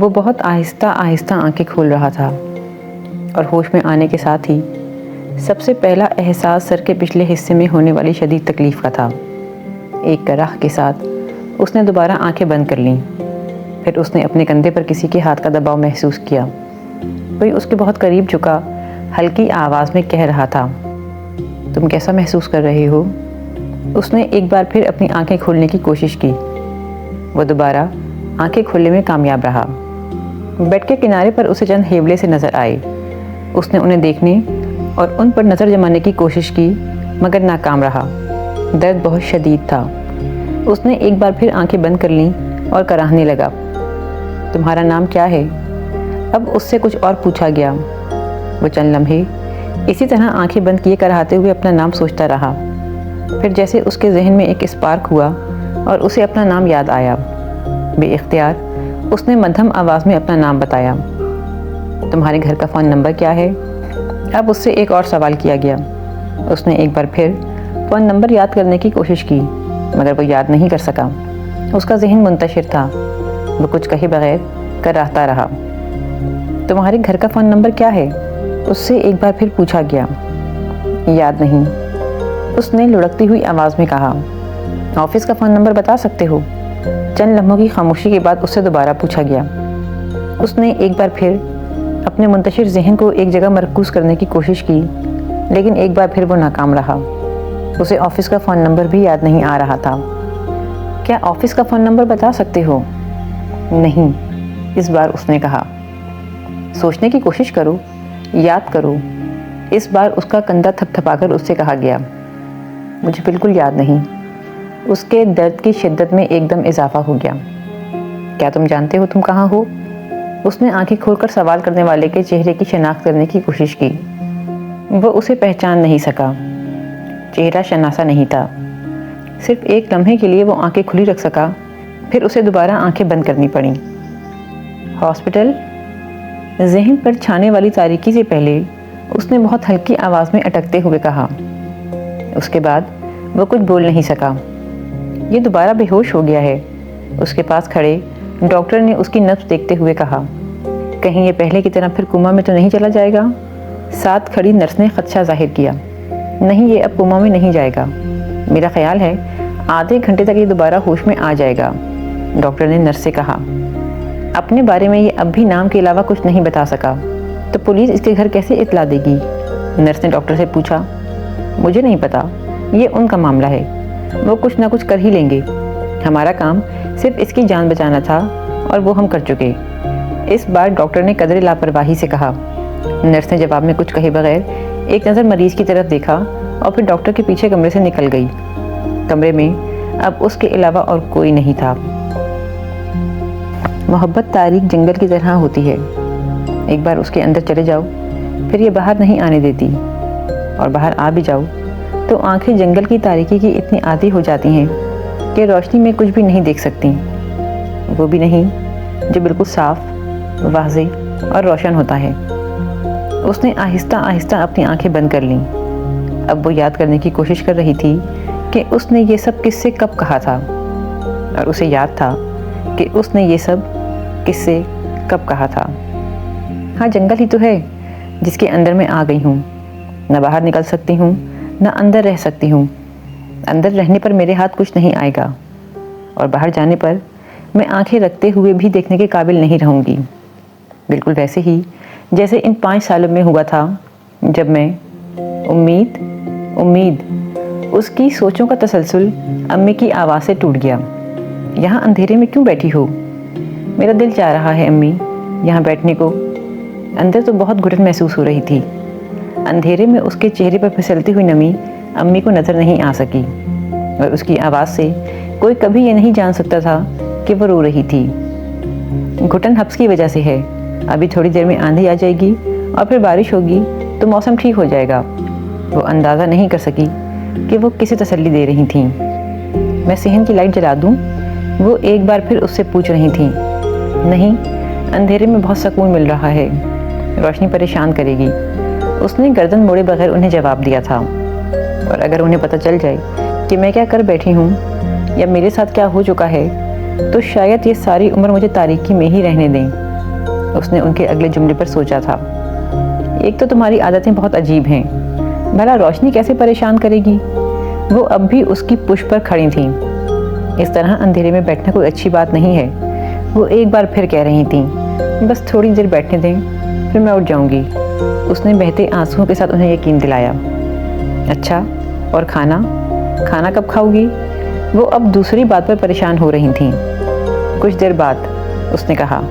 وہ بہت آہستہ آہستہ آنکھیں کھول رہا تھا اور ہوش میں آنے کے ساتھ ہی سب سے پہلا احساس سر کے پچھلے حصے میں ہونے والی شدید تکلیف کا تھا۔ ایک کرخ کے ساتھ اس نے دوبارہ آنکھیں بند کر لیں۔ پھر اس نے اپنے کندھے پر کسی کے ہاتھ کا دباؤ محسوس کیا۔ کوئی اس کے بہت قریب جھکا ہلکی آواز میں کہہ رہا تھا، تم کیسا محسوس کر رہے ہو؟ اس نے ایک بار پھر اپنی آنکھیں کھولنے کی کوشش کی۔ وہ دوبارہ آنکھیں کھولنے میں کامیاب رہا۔ بیڈ کے کنارے پر اسے چند ہیبلے سے نظر آئے۔ اس نے انہیں دیکھنے اور ان پر نظر جمانے کی کوشش کی مگر ناکام رہا۔ درد بہت شدید تھا۔ اس نے ایک بار پھر آنکھیں بند کر لیں اور کراہنے لگا، تمہارا نام کیا ہے؟ اب اس سے کچھ اور پوچھا گیا۔ وہ چند لمحے اسی طرح آنکھیں بند کیے کراہتے ہوئے اپنا نام سوچتا رہا۔ پھر جیسے اس کے ذہن میں ایک اسپارک ہوا اور اسے اپنا نام یاد آیا۔ بے اختیار اس نے مدھم آواز میں اپنا نام بتایا، تمہارے گھر کا فون نمبر کیا ہے؟ اب اس سے ایک اور سوال کیا گیا۔ اس نے ایک بار پھر فون نمبر یاد کرنے کی کوشش کی مگر وہ یاد نہیں کر سکا۔ اس کا ذہن منتشر تھا۔ وہ کچھ کہے بغیر کراہتا رہا۔ تمہارے گھر کا فون نمبر کیا ہے؟ اس سے ایک بار پھر پوچھا گیا۔ یاد نہیں، اس نے لڑکتی ہوئی آواز میں کہا۔ آفس کا فون نمبر بتا سکتے ہو؟ چند لمحوں کی خاموشی کے بعد اس سے دوبارہ پوچھا گیا۔ اس نے ایک بار پھر اپنے منتشر ذہن کو ایک جگہ مرکوز کرنے کی کوشش کی لیکن ایک بار پھر وہ ناکام رہا۔ اسے آفس کا فون نمبر بھی یاد نہیں آ رہا تھا۔ کیا آفس کا فون نمبر بتا سکتے ہو؟ نہیں، اس بار اس نے کہا۔ سوچنے کی کوشش کرو، یاد کرو۔ اس بار اس کا کندھا تھپ تھپا کر اس سے کہا گیا۔ مجھے بالکل یاد نہیں۔ اس کے درد کی شدت میں ایک دم اضافہ ہو گیا۔ کیا تم جانتے ہو تم کہاں ہو؟ اس نے آنکھیں کھول کر سوال کرنے والے کے چہرے کی شناخت کرنے کی کوشش کی۔ وہ اسے پہچان نہیں سکا۔ چہرہ شناسا نہیں تھا۔ صرف ایک لمحے کے لیے وہ آنکھیں کھلی رکھ سکا، پھر اسے دوبارہ آنکھیں بند کرنی پڑیں۔ ہاسپٹل؟ ذہن پر چھانے والی تاریکی سے پہلے اس نے بہت ہلکی آواز میں اٹکتے ہوئے کہا۔ اس کے بعد وہ کچھ بول نہیں سکا۔ یہ دوبارہ بے ہوش ہو گیا ہے۔ اس کے پاس کھڑے ڈاکٹر نے اس کی نبض دیکھتے ہوئے کہا، کہیں یہ پہلے کی طرح پھر کوما میں تو نہیں چلا جائے گا؟ ساتھ کھڑی نرس نے خدشہ ظاہر کیا۔ نہیں، یہ اب کوما میں نہیں جائے گا۔ میرا خیال ہے آدھے گھنٹے تک یہ دوبارہ ہوش میں آ جائے گا، ڈاکٹر نے نرس سے کہا۔ اپنے بارے میں یہ اب بھی نام کے علاوہ کچھ نہیں بتا سکا تو پولیس اس کے گھر کیسے اطلاع دے گی؟ نرس نے ڈاکٹر سے پوچھا۔ مجھے نہیں پتا، یہ ان کا معاملہ ہے، وہ کچھ نہ کچھ کر ہی لیں گے۔ ہمارا کام صرف اس کی جان بچانا تھا اور وہ ہم کر چکے۔ اس بار ڈاکٹر نے قدرے لاپرواہی سے کہا۔ نرس نے جواب میں کچھ کہے بغیر ایک نظر مریض کی طرف دیکھا اور پھر ڈاکٹر کے پیچھے کمرے سے نکل گئی۔ کمرے میں اب اس کے علاوہ اور کوئی نہیں تھا۔ محبت تاریک جنگل کی طرح ہوتی ہے۔ ایک بار اس کے اندر چلے جاؤ پھر یہ باہر نہیں آنے دیتی، اور باہر آ بھی جاؤ تو آنکھیں جنگل کی تاریکی کی اتنی عادی ہو جاتی ہیں کہ روشنی میں کچھ بھی نہیں دیکھ سکتی، وہ بھی نہیں جو بالکل صاف، واضح اور روشن ہوتا ہے۔ اس نے آہستہ آہستہ اپنی آنکھیں بند کر لیں۔ اب وہ یاد کرنے کی کوشش کر رہی تھی کہ اس نے یہ سب کس سے کب کہا تھا، اور اسے یاد تھا کہ اس نے یہ سب کس سے کب کہا تھا۔ ہاں، جنگل ہی تو ہے جس کے اندر میں آ گئی ہوں۔ نہ باہر نکل سکتی ہوں نہ اندر رہ سکتی ہوں۔ اندر رہنے پر میرے ہاتھ کچھ نہیں آئے گا، اور باہر جانے پر میں آنکھیں رکھتے ہوئے بھی دیکھنے کے قابل نہیں رہوں گی، بالکل ویسے ہی جیسے ان 5 سالوں میں ہوا تھا جب میں امید اس کی سوچوں کا تسلسل امی کی آواز سے ٹوٹ گیا۔ یہاں اندھیرے میں کیوں بیٹھی ہو؟ میرا دل چاہ رہا ہے امی یہاں بیٹھنے کو۔ اندر تو بہت گھٹن محسوس ہو رہی تھی۔ اندھیرے میں اس کے چہرے پر پھسلتی ہوئی نمی امی کو نظر نہیں آ سکی، اور اس کی آواز سے کوئی کبھی یہ نہیں جان سکتا تھا کہ وہ رو رہی تھی۔ گھٹن حبس کی وجہ سے ہے، ابھی تھوڑی دیر میں آندھی آ جائے گی اور پھر بارش ہوگی تو موسم ٹھیک ہو جائے گا۔ وہ اندازہ نہیں کر سکی کہ وہ کسے تسلی دے رہی تھیں۔ میں صحن کی لائٹ جلا دوں؟ وہ ایک بار پھر اس سے پوچھ رہی تھیں۔ نہیں، اندھیرے میں بہت سکون مل رہا ہے، روشنی پریشان کرے گی، اس نے گردن موڑے بغیر انہیں جواب دیا تھا۔ اور اگر انہیں پتہ چل جائے کہ میں کیا کر بیٹھی ہوں یا میرے ساتھ کیا ہو چکا ہے تو شاید یہ ساری عمر مجھے تاریکی میں ہی رہنے دیں۔ اس نے ان کے اگلے جملے پر سوچا تھا۔ ایک تو تمہاری عادتیں بہت عجیب ہیں، بھلا روشنی کیسے پریشان کرے گی؟ وہ اب بھی اس کی پشت پر کھڑی تھیں۔ اس طرح اندھیرے میں بیٹھنا کوئی اچھی بات نہیں ہے۔ وہ ایک بار پھر کہہ رہی تھیں، بس تھوڑی دیر بیٹھنے دیں، پھر میں اٹھ جاؤں گی۔ اس نے بہتے آنسوؤں کے ساتھ انہیں یقین دلایا۔ اچھا، اور کھانا کب کھاؤ گی؟ وہ اب دوسری بات پر پریشان ہو رہی تھیں۔ کچھ دیر بعد اس نے کہا،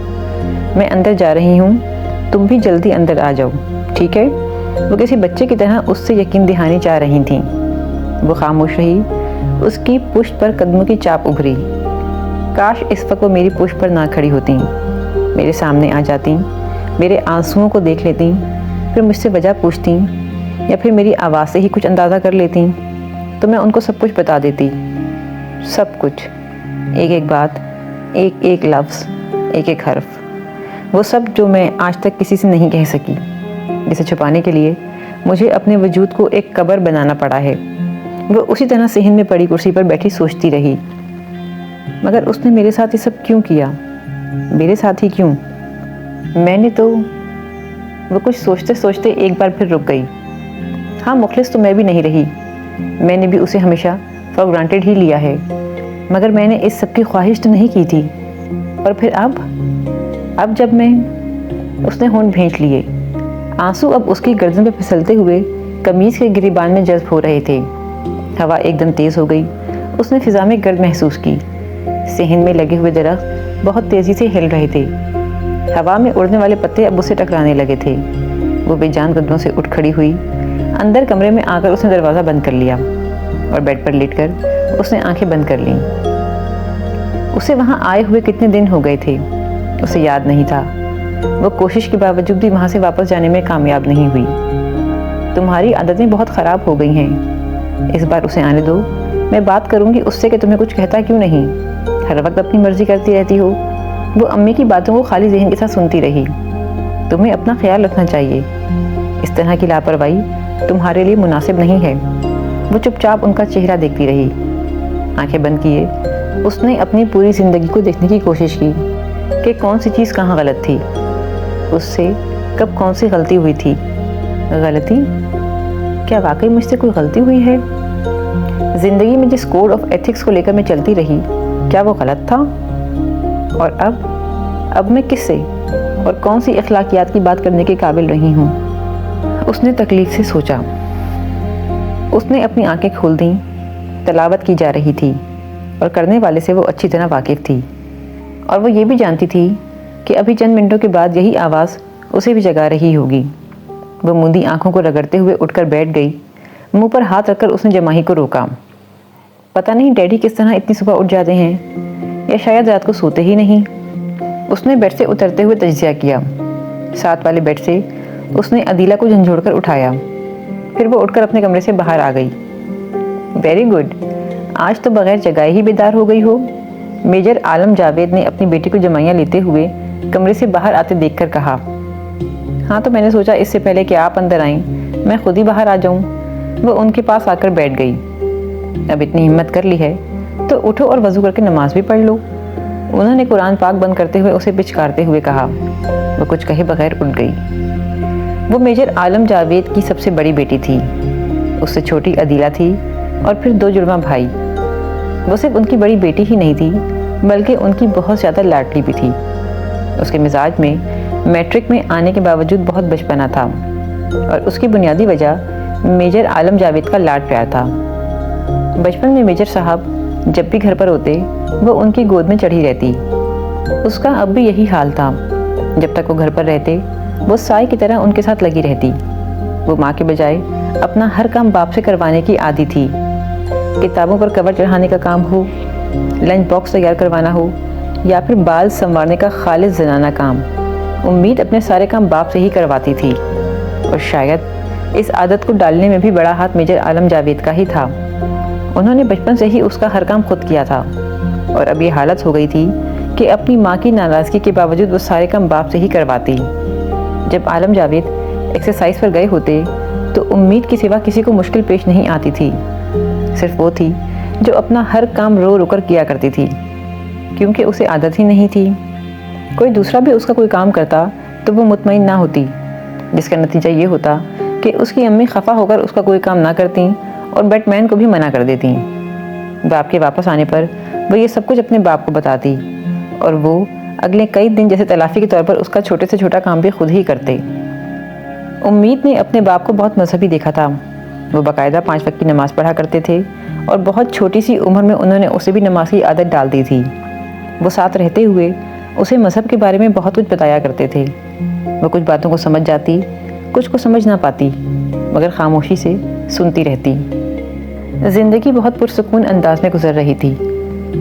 میں اندر جا رہی ہوں، تم بھی جلدی اندر آ جاؤ، ٹھیک ہے؟ وہ کسی بچے کی طرح اس سے یقین دہانی چاہ رہی تھیں۔ وہ خاموش رہی۔ اس کی پشت پر قدموں کی چاپ ابھری۔ کاش اس وقت وہ میری پشت پر نہ کھڑی ہوتیں، میرے سامنے آ جاتیں، میرے آنسوؤں کو دیکھ لیتیں، پھر مجھ سے وجہ پوچھتیں، یا پھر میری آواز سے ہی کچھ اندازہ کر لیتیں تو میں ان کو سب کچھ بتا دیتی، سب کچھ، ایک ایک بات، ایک ایک لفظ، ایک ایک حرف، وہ سب جو میں آج تک کسی سے نہیں کہہ سکی، جسے چھپانے کے لیے مجھے اپنے وجود کو ایک قبر بنانا پڑا ہے۔ وہ اسی طرح صحن میں پڑی کرسی پر بیٹھی سوچتی رہی، مگر اس نے میرے ساتھ یہ سب کیوں کیا؟ میرے ساتھ ہی کیوں؟ میں نے تو… وہ کچھ سوچتے سوچتے ایک بار پھر رک گئی۔ ہاں، مخلص تو میں بھی نہیں رہی، میں نے بھی اسے ہمیشہ فار گرانٹیڈ ہی لیا ہے، مگر میں نے اس سب کی خواہش تو نہیں کی تھی۔ اور پھر اب جب میں… اس نے ہونٹ بھینچ لیے۔ آنسو اب اس کی گردن پہ پھسلتے ہوئے قمیض کے گریبان میں جذب ہو رہے تھے۔ ہوا ایک دم تیز ہو گئی۔ اس نے فضا میں گرد محسوس کی۔ صحن میں لگے ہوئے درخت بہت تیزی سے ہل رہے تھے۔ ہوا میں اڑنے والے پتے اب اسے ٹکرانے لگے تھے۔ وہ بے جان قدموں سے اٹھ کھڑی ہوئی۔ اندر کمرے میں آ کر اس نے دروازہ بند کر لیا اور بیڈ پر لیٹ کر اس نے آنکھیں بند کر لیں۔ اسے وہاں آئے ہوئے کتنے دن ہو گئے تھے، اسے یاد نہیں تھا۔ وہ کوشش کے باوجود بھی وہاں سے واپس جانے میں کامیاب نہیں ہوئی۔ تمہاری عادتیں بہت خراب ہو گئی ہیں، اس بار اسے آنے دو، میں بات کروں گی اس سے کہ تمہیں کچھ کہتا کیوں نہیں، ہر وقت اپنی مرضی کرتی رہتی ہو۔ وہ امی کی باتوں کو خالی ذہن کے ساتھ سنتی رہی۔ تمہیں اپنا خیال رکھنا چاہیے، اس طرح کی لاپرواہی تمہارے لیے مناسب نہیں ہے۔ وہ چپ چاپ ان کا چہرہ دیکھتی رہی۔ آنکھیں بند کیے اس نے اپنی پوری زندگی کو دیکھنے کی کوشش کی کہ کون سی چیز کہاں غلط تھی، اس سے کب کون سی غلطی ہوئی تھی۔ غلطی؟ کیا واقعی مجھ سے کوئی غلطی ہوئی ہے؟ زندگی میں جس کوڈ آف ایتھکس کو لے کر میں چلتی رہی، کیا وہ غلط تھا؟ اور اب میں کس سے اور کون سی اخلاقیات کی بات کرنے کے قابل رہی ہوں؟ اس نے تکلیف سے سوچا۔ اس نے اپنی آنکھیں کھول دیں۔ تلاوت کی جا رہی تھی اور کرنے والے سے وہ اچھی طرح واقف تھی، اور وہ یہ بھی جانتی تھی کہ ابھی چند منٹوں کے بعد یہی آواز اسے بھی جگا رہی ہوگی۔ وہ موندی آنکھوں کو رگڑتے ہوئے اٹھ کر بیٹھ گئی۔ منہ پر ہاتھ رکھ کر اس نے جماہی کو روکا۔ پتہ نہیں ڈیڈی کس طرح اتنی صبح اٹھ جاتے ہیں، یا شاید رات کو سوتے ہی نہیں۔ اس نے بیڈ سے اترتے ہوئے تجزیہ کیا۔ ساتھ والے بیڈ سے اس نے عدیلہ کو جھنجھوڑ کر اٹھایا، پھر وہ اٹھ کر اپنے کمرے سے باہر آ گئی۔ ویری گڈ، آج تو بغیر جگائے ہی بیدار ہو گئی ہو، میجر عالم جاوید نے اپنی بیٹی کو جمائیاں لیتے ہوئے کمرے سے باہر آتے دیکھ کر کہا۔ ہاں، تو میں نے سوچا اس سے پہلے کہ آپ اندر آئیں میں خود ہی باہر آ جاؤں۔ وہ ان کے پاس آ کر بیٹھ گئی۔ اب اتنی ہمت کر لی ہے تو اٹھو اور وضو کر کے نماز بھی پڑھ لو، انہوں نے قرآن پاک بند کرتے ہوئے اسے پچکارتے ہوئے کہا۔ وہ کچھ کہے بغیر اٹھ گئی۔ وہ میجر عالم جاوید کی سب سے بڑی بیٹی تھی۔ اس سے چھوٹی عدیلہ تھی اور پھر 2 جڑواں بھائی۔ وہ صرف ان کی بڑی بیٹی ہی نہیں تھی بلکہ ان کی بہت زیادہ لاڈلی بھی تھی۔ اس کے مزاج میں میٹرک میں آنے کے باوجود بہت بچپنا تھا، اور اس کی بنیادی وجہ میجر عالم جاوید کا لاڈ پیار تھا۔ بچپن میں میجر صاحب جب بھی گھر پر ہوتے وہ ان کی گود میں چڑھی رہتی۔ اس کا اب بھی یہی حال تھا۔ جب تک وہ گھر پر رہتے وہ سائے کی طرح ان کے ساتھ لگی رہتی۔ وہ ماں کے بجائے اپنا ہر کام باپ سے کروانے کی عادی تھی۔ کتابوں پر کور چڑھانے کا کام ہو، لنچ باکس تیار کروانا ہو، یا پھر بال سنوارنے کا خالص زنانہ کام، امید اپنے سارے کام باپ سے ہی کرواتی تھی۔ اور شاید اس عادت کو ڈالنے میں بھی بڑا ہاتھ میجر عالم جاوید کا ہی تھا۔ انہوں نے بچپن سے ہی اس کا ہر کام خود کیا تھا، اور اب یہ حالت ہو گئی تھی کہ اپنی ماں کی ناراضگی کے باوجود وہ سارے کام باپ سے ہی کرواتی۔ جب عالم جاوید ایکسرسائز پر گئے ہوتے تو امید کے سوا کسی کو مشکل پیش نہیں آتی تھی۔ صرف وہ تھی جو اپنا ہر کام رو رو کر کیا کرتی تھی، کیونکہ اسے عادت ہی نہیں تھی۔ کوئی دوسرا بھی اس کا کوئی کام کرتا تو وہ مطمئن نہ ہوتی، جس کا نتیجہ یہ ہوتا کہ اس کی امی خفا ہو کر اس کا کوئی کام نہ کرتیں اور بیٹ مین کو بھی منع کر دیتیں۔ باپ کے واپس آنے پر وہ یہ سب کچھ اپنے باپ کو بتاتی اور وہ اگلے کئی دن جیسے تلافی کے طور پر اس کا چھوٹے سے چھوٹا کام بھی خود ہی کرتے۔ امید نے اپنے باپ کو بہت مذہبی دیکھا تھا۔ وہ باقاعدہ 5 وقت کی نماز پڑھا کرتے تھے اور بہت چھوٹی سی عمر میں انہوں نے اسے بھی نماز کی عادت ڈال دی تھی۔ وہ ساتھ رہتے ہوئے اسے مذہب کے بارے میں بہت کچھ بتایا کرتے تھے۔ وہ کچھ باتوں کو سمجھ جاتی، کچھ کو سمجھ نہ پاتی، مگر خاموشی سے سنتی رہتی۔ زندگی بہت پرسکون انداز میں گزر رہی تھی۔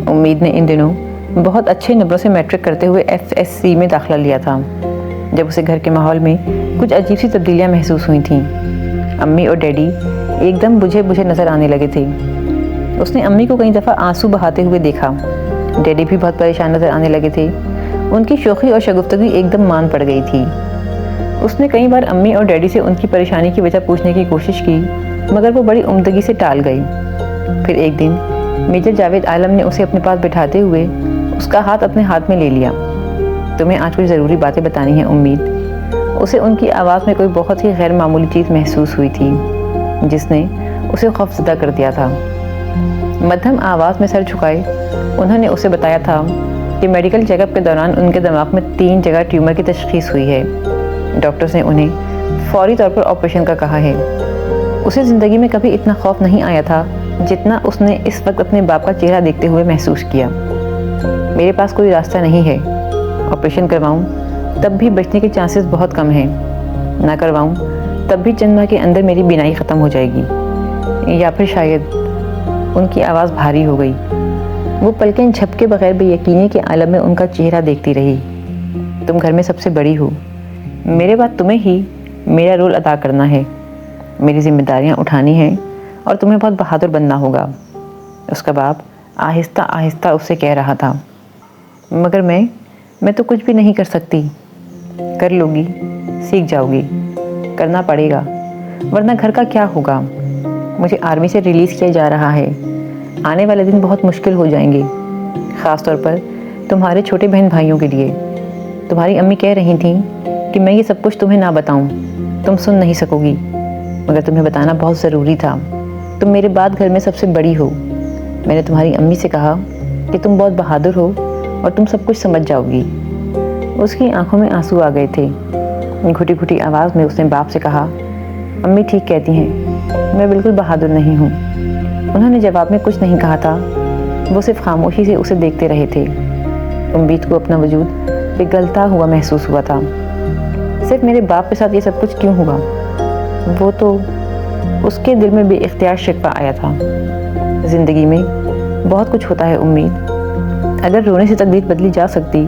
امید نے ان دنوں بہت اچھے نمبروں سے میٹرک کرتے ہوئے FSC میں داخلہ لیا تھا، جب اسے گھر کے ماحول میں کچھ عجیب سی تبدیلیاں محسوس ہوئی تھیں۔ امی اور ڈیڈی ایک دم بجھے بجھے نظر آنے لگے تھے۔ اس نے امی کو کئی دفعہ آنسو بہاتے ہوئے دیکھا۔ ڈیڈی بھی بہت پریشان نظر آنے لگے تھے۔ ان کی شوخی اور شگفتگی ایک دم مان پڑ گئی تھی۔ اس نے کئی بار امی اور ڈیڈی سے ان کی پریشانی کی وجہ پوچھنے کی کوشش کی، مگر وہ بڑی عمدگی سے ٹال گئی۔ پھر ایک دن میجر جاوید عالم نے اسے اپنے پاس بٹھاتے ہوئے اس کا ہاتھ اپنے ہاتھ میں لے لیا۔ تمہیں آج کچھ ضروری باتیں بتانی ہیں امید۔ اسے ان کی آواز میں کوئی بہت ہی غیر معمولی چیز محسوس ہوئی تھی، جس نے اسے خوفزدہ کر دیا تھا۔ مدھم آواز میں سر جھکائے انہوں نے اسے بتایا تھا کہ میڈیکل چیک اپ کے دوران ان کے دماغ میں 3 جگہ ٹیومر کی تشخیص ہوئی ہے۔ ڈاکٹرز نے انہیں فوری طور پر آپریشن کا کہا ہے۔ اسے زندگی میں کبھی اتنا خوف نہیں آیا تھا جتنا اس نے اس وقت اپنے باپ کا چہرہ دیکھتے ہوئے محسوس کیا۔ میرے پاس کوئی راستہ نہیں ہے۔ آپریشن کرواؤں تب بھی بچنے کے چانسز بہت کم ہیں، نہ کرواؤں تب بھی چند ماہ کے اندر میری بینائی ختم ہو جائے گی، یا پھر شاید۔ ان کی آواز بھاری ہو گئی۔ وہ پلکیں جھپکے بغیر بے یقینی کے عالم میں ان کا چہرہ دیکھتی رہی۔ تم گھر میں سب سے بڑی ہو، میرے بعد تمہیں ہی میرا رول ادا کرنا ہے، میری ذمہ داریاں اٹھانی ہیں اور تمہیں بہت بہادر بننا ہوگا۔ اس کا باپ آہستہ آہستہ اس سے کہہ رہا تھا۔ مگر میں تو کچھ بھی نہیں کر سکتی۔ کر لو گی، سیکھ جاؤ گی، کرنا پڑے گا، ورنہ گھر کا کیا ہوگا؟ مجھے آرمی سے ریلیز کیا جا رہا ہے۔ آنے والے دن بہت مشکل ہو جائیں گے، خاص طور پر تمہارے چھوٹے بہن بھائیوں کے لیے۔ تمہاری امی کہہ رہی تھیں کہ میں یہ سب کچھ تمہیں نہ بتاؤں، تم سن نہیں سکو گی، مگر تمہیں بتانا بہت ضروری تھا۔ تم میرے بعد گھر میں سب سے بڑی ہو۔ میں نے تمہاری امی سے کہا کہ تم بہت بہادر ہو اور تم سب کچھ سمجھ جاؤ گی۔ اس کی آنکھوں میں آنسو آ گئے تھے۔ گھٹی گھٹی آواز میں اس نے باپ سے کہا، امی ٹھیک کہتی ہیں، میں بالکل بہادر نہیں ہوں۔ انہوں نے جواب میں کچھ نہیں کہا تھا، وہ صرف خاموشی سے اسے دیکھتے رہے تھے۔ امید کو اپنا وجود پگھلتا ہوا محسوس ہوا تھا۔ صرف میرے باپ کے ساتھ یہ سب کچھ کیوں ہوا؟ وہ تو اس کے دل میں بے اختیار شکوہ آیا تھا۔ زندگی میں بہت کچھ ہوتا ہے امید۔ اگر رونے سے تقدیر بدلی جا سکتی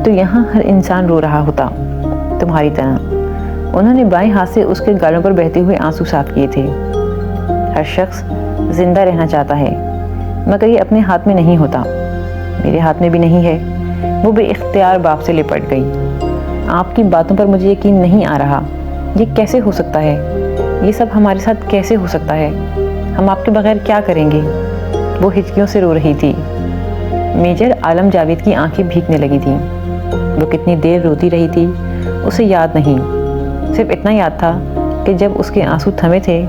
تو یہاں ہر انسان رو رہا ہوتا، تمہاری طرح۔ انہوں نے بائیں ہاتھ سے اس کے گالوں پر بہتے ہوئے آنسو صاف کیے تھے۔ ہر شخص زندہ رہنا چاہتا ہے، مگر یہ اپنے ہاتھ میں نہیں ہوتا، میرے ہاتھ میں بھی نہیں ہے۔ وہ بے اختیار باپ سے لپٹ گئی۔ آپ کی باتوں پر مجھے یقین نہیں آ رہا۔ یہ کیسے ہو سکتا ہے؟ یہ سب ہمارے ساتھ کیسے ہو سکتا ہے؟ ہم آپ کے بغیر کیا کریں گے؟ وہ ہچکیوں سے رو رہی تھی۔ میجر عالم جاوید کی آنکھیں بھیگنے لگی تھیں۔ وہ کتنی دیر روتی رہی تھی اسے یاد نہیں، صرف اتنا یاد تھا کہ جب اس کے آنسو تھمے تھے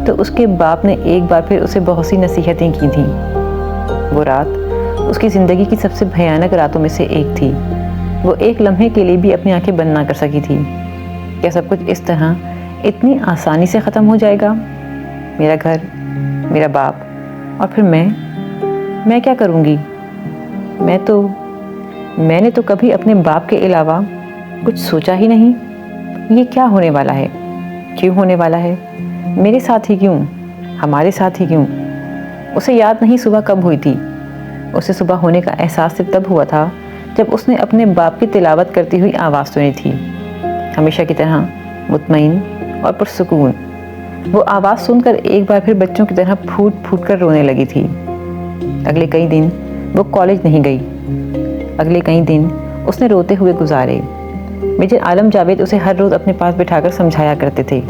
تو اس کے باپ نے ایک بار پھر اسے بہت سی نصیحتیں کی تھیں۔ وہ رات اس کی زندگی کی سب سے بھیانک راتوں میں سے ایک تھی۔ وہ ایک لمحے کے لیے بھی اپنی آنکھیں بند نہ کر سکی تھی۔ کیا سب کچھ اس طرح اتنی آسانی سے ختم ہو جائے گا؟ میرا گھر، میرا باپ، اور پھر میں کیا کروں گی؟ میں نے تو کبھی اپنے باپ کے علاوہ کچھ سوچا ہی نہیں۔ یہ کیا ہونے والا ہے؟ کیوں ہونے والا ہے؟ میرے ساتھ ہی کیوں؟ ہمارے ساتھ ہی کیوں؟ اسے یاد نہیں صبح کب ہوئی تھی۔ اسے صبح ہونے کا احساس صرف تب ہوا تھا جب اس نے اپنے باپ کی تلاوت کرتی ہوئی آواز سنی تھی، ہمیشہ کی طرح مطمئن اور پرسکون۔ وہ آواز سن کر ایک بار پھر بچوں کی طرح پھوٹ پھوٹ کر رونے لگی تھی۔ اگلے کئی دن وہ کالج نہیں گئی۔ اگلے کئی دن اس نے روتے ہوئے گزارے۔ میجر عالم جاوید اسے ہر روز اپنے پاس بٹھا کر سمجھایا کرتے تھے۔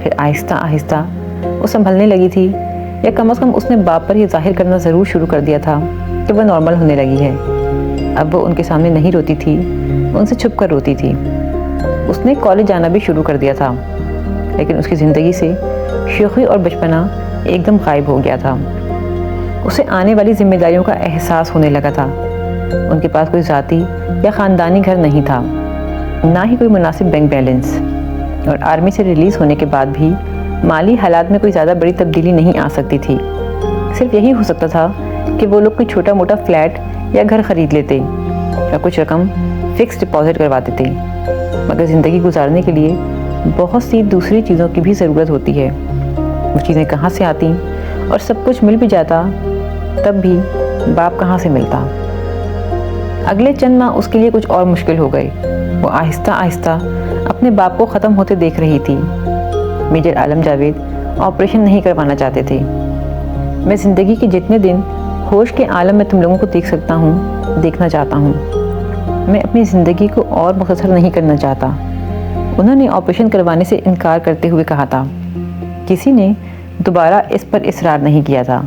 پھر آہستہ آہستہ وہ سنبھلنے لگی تھی، یا کم از کم اس نے باپ پر یہ ظاہر کرنا ضرور شروع کر دیا تھا کہ وہ نارمل ہونے لگی ہے۔ اب وہ ان کے سامنے نہیں روتی تھی، ان سے چھپ کر روتی تھی۔ اس نے کالج جانا بھی شروع کر دیا تھا، لیکن اس کی زندگی سے شوخی اور بچپنا ایک دم غائب ہو گیا تھا۔ اسے آنے والی ذمہ داریوں کا احساس ہونے لگا تھا۔ ان کے پاس کوئی ذاتی یا خاندانی گھر نہیں تھا، نہ ہی کوئی مناسب بینک بیلنس، اور آرمی سے ریلیز ہونے کے بعد بھی مالی حالات میں کوئی زیادہ بڑی تبدیلی نہیں آ سکتی تھی۔ صرف یہی ہو سکتا تھا کہ وہ لوگ کوئی چھوٹا موٹا فلیٹ یا گھر خرید لیتے یا کچھ رقم فکس ڈپازٹ کروا دیتے، مگر زندگی گزارنے کے لیے بہت سی دوسری چیزوں کی بھی ضرورت ہوتی ہے۔ وہ چیزیں کہاں سے آتی، اور سب کچھ مل بھی جاتا تب بھی باپ کہاں سے ملتا۔ اگلے چند ماہ اس کے لیے کچھ اور مشکل ہو گئے۔ وہ آہستہ آہستہ اپنے باپ کو ختم ہوتے دیکھ رہی تھی۔ میجر عالم جاوید آپریشن نہیں کروانا چاہتے تھے۔ میں زندگی کے جتنے دن ہوش کے عالم میں تم لوگوں کو دیکھ سکتا ہوں، دیکھنا چاہتا ہوں۔ میں اپنی زندگی کو اور مختصر نہیں کرنا چاہتا، انہوں نے آپریشن کروانے سے انکار کرتے ہوئے کہا تھا۔ کسی نے دوبارہ اس پر اصرار نہیں کیا تھا۔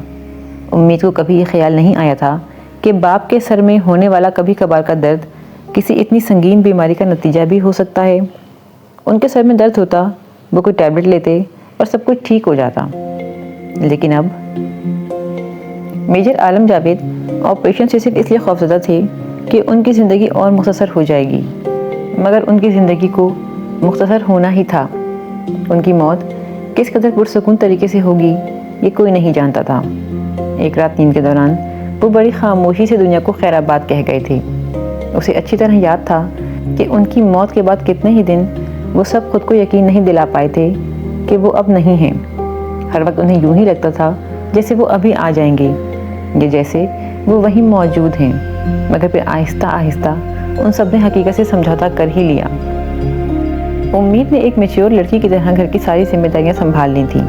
امید کو کبھی یہ خیال نہیں آیا تھا کہ باپ کے سر میں ہونے والا کبھی کبھار کا درد کسی اتنی سنگین بیماری کا نتیجہ بھی ہو سکتا ہے۔ ان کے سر میں درد ہوتا، وہ کوئی ٹیبلٹ لیتے اور سب کچھ ٹھیک ہو جاتا، لیکن اب میجر عالم جاوید آپریشن سے صرف اس لیے خوفزدہ تھے کہ ان کی زندگی اور مختصر ہو جائے گی، مگر ان کی زندگی کو مختصر ہونا ہی تھا۔ ان کی موت کس قدر پرسکون طریقے سے ہوگی یہ کوئی نہیں جانتا تھا۔ ایک رات نیند کے دوران وہ بڑی خاموشی سے دنیا کو خیر آباد کہہ گئے تھے۔ اسے اچھی طرح یاد تھا کہ ان کی موت کے بعد کتنے ہی دن وہ سب خود کو یقین نہیں دلا پائے تھے کہ وہ اب نہیں ہیں۔ ہر وقت انہیں یوں ہی لگتا تھا جیسے وہ ابھی آ جائیں گے، یا جیسے وہ وہیں موجود ہیں، مگر پھر آہستہ آہستہ ان سب نے حقیقت سے سمجھوتا کر ہی لیا۔ امید نے ایک میچور لڑکی کی طرح گھر کی ساری ذمہ داریاں سنبھال لی تھیں۔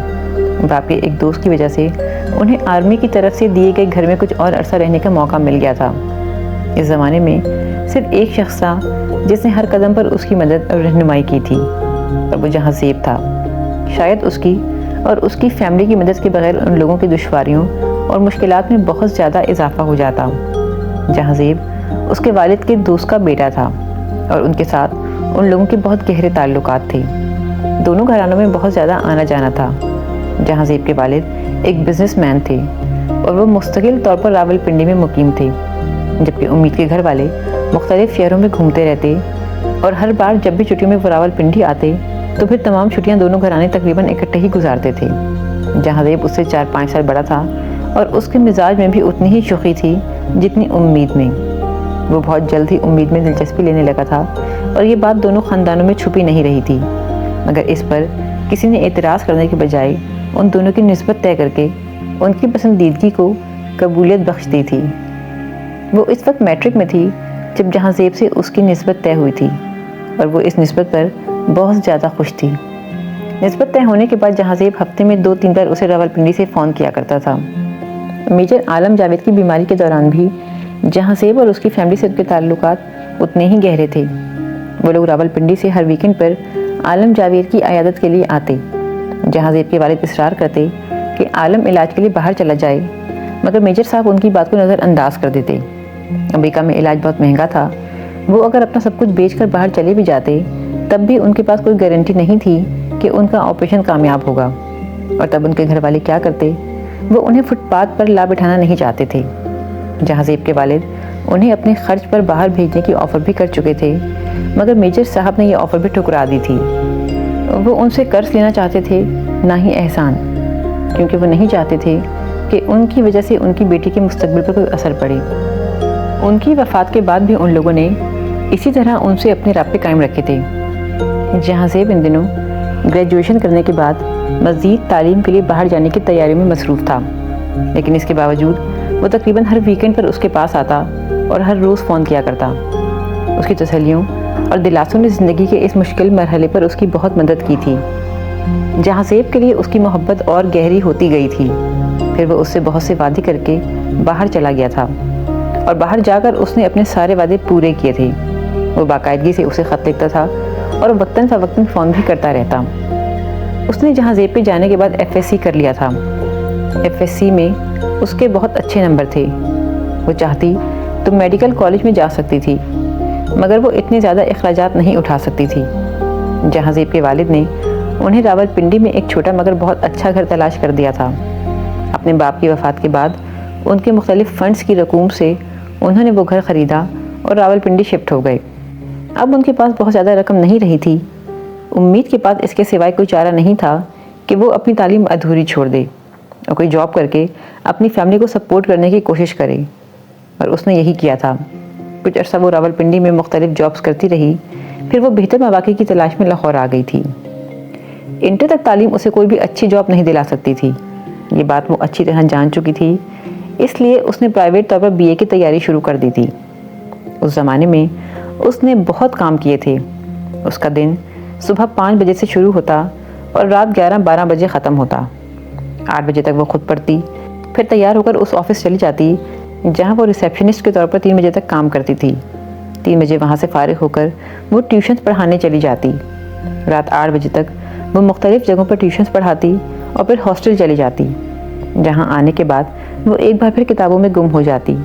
باپ کے ایک دوست کی وجہ سے انہیں آرمی کی طرف سے دیے گئے گھر میں کچھ اور عرصہ رہنے کا موقع مل گیا تھا۔ اس زمانے میں صرف ایک شخص تھا جس نے ہر قدم پر اس کی مدد اور رہنمائی کی تھی، اور وہ جہاں زیب تھا۔ شاید اس کی اور اس کی فیملی کی مدد کے بغیر ان لوگوں کی دشواریوں اور مشکلات میں بہت زیادہ اضافہ ہو جاتا۔ جہاں زیب اس کے والد کے دوست کا بیٹا تھا، اور ان کے ساتھ ان لوگوں کے بہت گہرے تعلقات تھے۔ دونوں گھرانوں میں بہت زیادہ آنا جانا تھا۔ جہاں زیب کے والد ایک بزنس مین تھے اور وہ مستقل طور پر راول پنڈی میں مقیم تھے، جبکہ امید کے گھر والے مختلف شہروں میں گھومتے رہتے، اور ہر بار جب بھی چھٹیوں میں وہ راول پنڈی آتے تو پھر تمام چھٹیاں دونوں گھرانے تقریباً اکٹھے ہی گزارتے تھے۔ جہاں زیب اس سے 4-5 سال بڑا تھا، اور اس کے مزاج میں بھی اتنی ہی شوخی تھی جتنی امید میں۔ وہ بہت جلد ہی امید میں دلچسپی لینے لگا تھا، اور یہ بات دونوں خاندانوں میں چھپی نہیں رہی تھی، مگر اس پر کسی نے اعتراض کرنے کے بجائے ان دونوں کی نسبت طے کر کے ان کی پسندیدگی کو قبولیت بخش دی تھی۔ وہ اس وقت میٹرک میں تھی جب جہاں زیب سے اس کی نسبت طے ہوئی تھی، اور وہ اس نسبت پر بہت زیادہ خوش تھی۔ نسبت طے ہونے کے بعد جہاں زیب ہفتے میں 2-3 بار اسے راول پنڈی سے فون کیا کرتا تھا۔ میجر عالم جاوید کی بیماری کے دوران بھی جہاں زیب اور اس کی فیملی سے ان کے تعلقات اتنے ہی گہرے تھے۔ وہ لوگ راول پنڈی سے ہر ویکنڈ پر عالم جاوید کی عیادت کے لیے آتے۔ جہاں زیب کے والد اصرار کرتے کہ عالم علاج کے لیے باہر چلا جائے، مگر میجر صاحب ان کی بات کو نظر انداز کر دیتے۔ امریکہ میں علاج بہت مہنگا تھا، وہ اگر اپنا سب کچھ بیچ کر باہر چلے بھی جاتے تب بھی ان کے پاس کوئی گارنٹی نہیں تھی کہ ان کا آپریشن کامیاب ہوگا، اور تب ان کے گھر والے کیا کرتے، وہ انہیں فٹ پاتھ پر لا بٹھانا نہیں چاہتے تھے۔ جہاں زیب کے والد انہیں اپنے خرچ پر باہر بھیجنے کی آفر بھی کر چکے تھے، مگر میجر صاحب نے یہ آفر بھی ٹھکرا دی تھی۔ وہ ان سے قرض لینا چاہتے تھے، نہ ہی احسان، کیونکہ وہ نہیں چاہتے تھے کہ ان کی وجہ سے ان کی بیٹی کے مستقبل پر کوئی اثر پڑے۔ ان کی وفات کے بعد بھی ان لوگوں نے اسی طرح ان سے اپنے رابطے قائم رکھے تھے۔ جہاں زیب ان دنوں گریجویشن کرنے کے بعد مزید تعلیم کے لیے باہر جانے کی تیاری میں مصروف تھا، لیکن اس کے باوجود وہ تقریباً ہر ویکنڈ پر اس کے پاس آتا اور ہر روز فون کیا کرتا۔ اس کی تسلیوں اور دلاسوں نے زندگی کے اس مشکل مرحلے پر اس کی بہت مدد کی تھی۔ جہاں زیب کے لیے اس کی محبت اور گہری ہوتی گئی تھی۔ پھر وہ اس سے بہت سے وعدے کر کے باہر چلا گیا تھا، اور باہر جا کر اس نے اپنے سارے وعدے پورے کیے تھے۔ وہ باقاعدگی سے اسے خط لکھتا تھا اور وقتاً فوقتاً فون بھی کرتا رہتا۔ اس نے جہاں زیب پہ جانے کے بعد FSC کر لیا تھا۔ FSC میں اس کے بہت اچھے نمبر تھے۔ وہ چاہتی تو میڈیکل کالج میں جا سکتی تھی، مگر وہ اتنے زیادہ اخراجات نہیں اٹھا سکتی تھی۔ جہاں زیب کے والد نے انہیں راولپنڈی میں ایک چھوٹا مگر بہت اچھا گھر تلاش کر دیا تھا۔ اپنے باپ کی وفات کے بعد ان کے مختلف فنڈز کی رقوم سے انہوں نے وہ گھر خریدا اور راولپنڈی شفٹ ہو گئے۔ اب ان کے پاس بہت زیادہ رقم نہیں رہی تھی۔ امید کے پاس اس کے سوائے کوئی چارہ نہیں تھا کہ وہ اپنی تعلیم ادھوری چھوڑ دے اور کوئی جاب کر کے اپنی فیملی کو سپورٹ کرنے کی کوشش کرے، اور اس نے یہی کیا تھا۔ کچھ عرصہ وہ راولپنڈی میں مختلف جابز کرتی رہی، پھر وہ بہتر مواقع کی تلاش میں لاہور آ گئی تھی۔ انٹر تک تعلیم اسے کوئی بھی اچھی جاب نہیں دلا سکتی تھی، یہ بات وہ اچھی طرح جان چکی تھی، اس لیے اس نے پرائیویٹ طور پر BA کی تیاری شروع کر دی تھی۔ اس زمانے میں اس نے بہت کام کیے تھے۔ اس کا دن صبح 5 بجے سے شروع ہوتا اور رات 11-12 بجے ختم ہوتا۔ 8 بجے تک وہ خود پڑھتی، پھر تیار ہو کر اس آفس چلی جاتی جہاں وہ ریسیپشنسٹ کے طور پر 3 بجے تک کام کرتی تھی۔ 3 بجے وہاں سے فارغ ہو کر وہ ٹیوشنز پڑھانے چلی جاتی۔ رات 8 بجے تک وہ مختلف جگہوں پر ٹیوشنز پڑھاتی اور پھر ہاسٹل چلی جاتی، جہاں آنے کے بعد وہ ایک بار پھر کتابوں میں گم ہو جاتی۔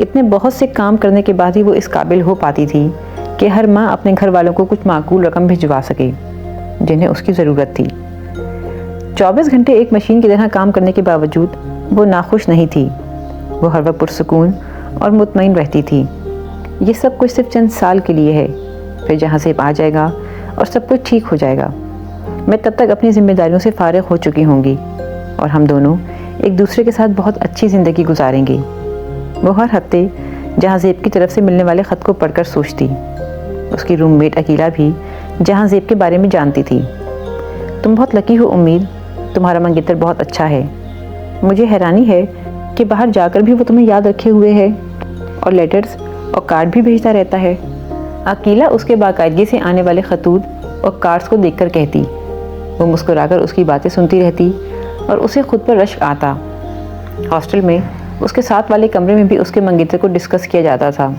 اتنے بہت سے کام کرنے کے بعد ہی وہ اس قابل ہو پاتی تھی کہ ہر ماہ اپنے گھر والوں کو کچھ معقول رقم بھجوا سکے جنہیں اس کی ضرورت تھی۔ 24 گھنٹے ایک مشین کی طرح کام کرنے کے باوجود وہ ناخوش نہیں تھی۔ وہ ہر وقت پرسکون اور مطمئن رہتی تھی۔ یہ سب کچھ صرف چند سال کے لیے ہے، پھر جہاں سے آ جائے گا اور سب کچھ ٹھیک ہو جائے گا۔ میں تب تک اپنی ذمہ داریوں سے فارغ ہو چکی ہوں گی اور ہم دونوں ایک دوسرے کے ساتھ بہت اچھی زندگی گزاریں گے۔ وہ ہر ہفتے جہاں زیب کی طرف سے ملنے والے خط کو پڑھ کر سوچتی۔ اس کی روم میٹ عقیلہ بھی جہاں زیب کے بارے میں جانتی تھی۔ تم بہت لکی ہو امید، تمہارا منگیتر بہت اچھا ہے۔ مجھے حیرانی ہے کہ باہر جا کر بھی وہ تمہیں یاد رکھے ہوئے ہے اور لیٹرز اور کارڈ بھی بھیجتا رہتا ہے۔ عقیلہ اس کے باقاعدگی سے آنے والے خطوط اور کارڈز کو دیکھ کر کہتی۔ وہ مسکرا کر اس کی باتیں سنتی رہتی اور اسے خود پر رشک آتا۔ ہاسٹل میں اس کے ساتھ والے کمرے میں بھی اس کے منگیتر کو ڈسکس کیا جاتا تھا،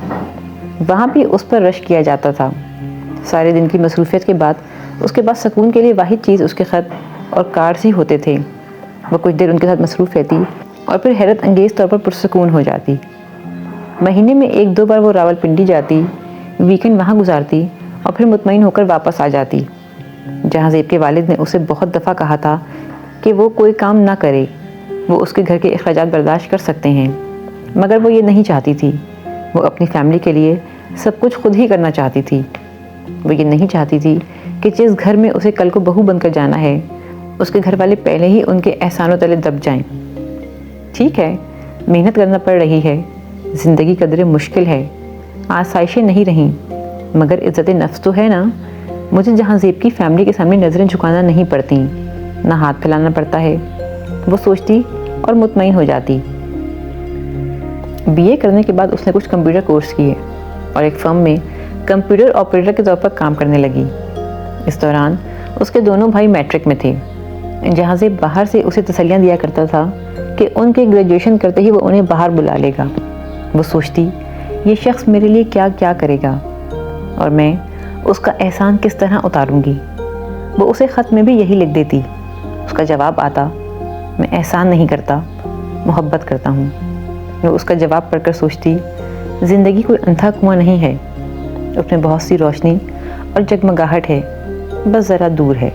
وہاں بھی اس پر رشک کیا جاتا تھا۔ سارے دن کی مصروفیت کے بعد اس کے پاس سکون کے لیے واحد چیز اس کے خط اور کارڈز ہی ہوتے تھے۔ وہ کچھ دیر ان کے ساتھ مصروف رہتی اور پھر حیرت انگیز طور پر پرسکون ہو جاتی۔ مہینے میں 1-2 بار وہ راولپنڈی جاتی، ویکنڈ وہاں گزارتی اور پھر مطمئن ہو کر واپس آ جاتی۔ جہاں زیب کے والد نے اسے بہت دفعہ کہا تھا کہ وہ کوئی کام نہ کرے، وہ اس کے گھر کے اخراجات برداشت کر سکتے ہیں، مگر وہ یہ نہیں چاہتی تھی۔ وہ اپنی فیملی کے لیے سب کچھ خود ہی کرنا چاہتی تھی۔ وہ یہ نہیں چاہتی تھی کہ جس گھر میں اسے کل کو بہو بن کر جانا ہے، اس کے گھر والے پہلے ہی ان کے احسانوں تلے دب جائیں۔ ٹھیک ہے، محنت کرنا پڑ رہی ہے، زندگی قدرے مشکل ہے، آسائشیں نہیں رہیں، مگر عزت نفس تو ہے نا۔ مجھے جہاں زیب کی فیملی کے سامنے نظریں جھکانا نہیں پڑتی، نہ ہاتھ پھیلانا پڑتا ہے، وہ سوچتی اور مطمئن ہو جاتی۔ BA کرنے کے بعد اس نے کچھ کمپیوٹر کورس کیے اور ایک فرم میں کمپیوٹر آپریٹر کے طور پر کام کرنے لگی۔ اس دوران اس کے دونوں بھائی میٹرک میں تھے۔ جہاں زیب باہر سے اسے تسلیاں دیا کرتا تھا کہ ان کے گریجویشن کرتے ہی وہ انہیں باہر بلا لے گا۔ وہ سوچتی یہ شخص میرے لیے کیا کیا کرے گا اور میں اس کا احسان کس طرح اتاروں گی۔ وہ اسے خط میں بھی یہی لکھ دیتی۔ اس کا جواب آتا، میں احسان نہیں کرتا، محبت کرتا ہوں۔ وہ اس کا جواب پڑھ کر سوچتی زندگی کوئی اندھا کنواں نہیں ہے، اس میں بہت سی روشنی اور جگمگاہٹ ہے، بس ذرا دور ہے۔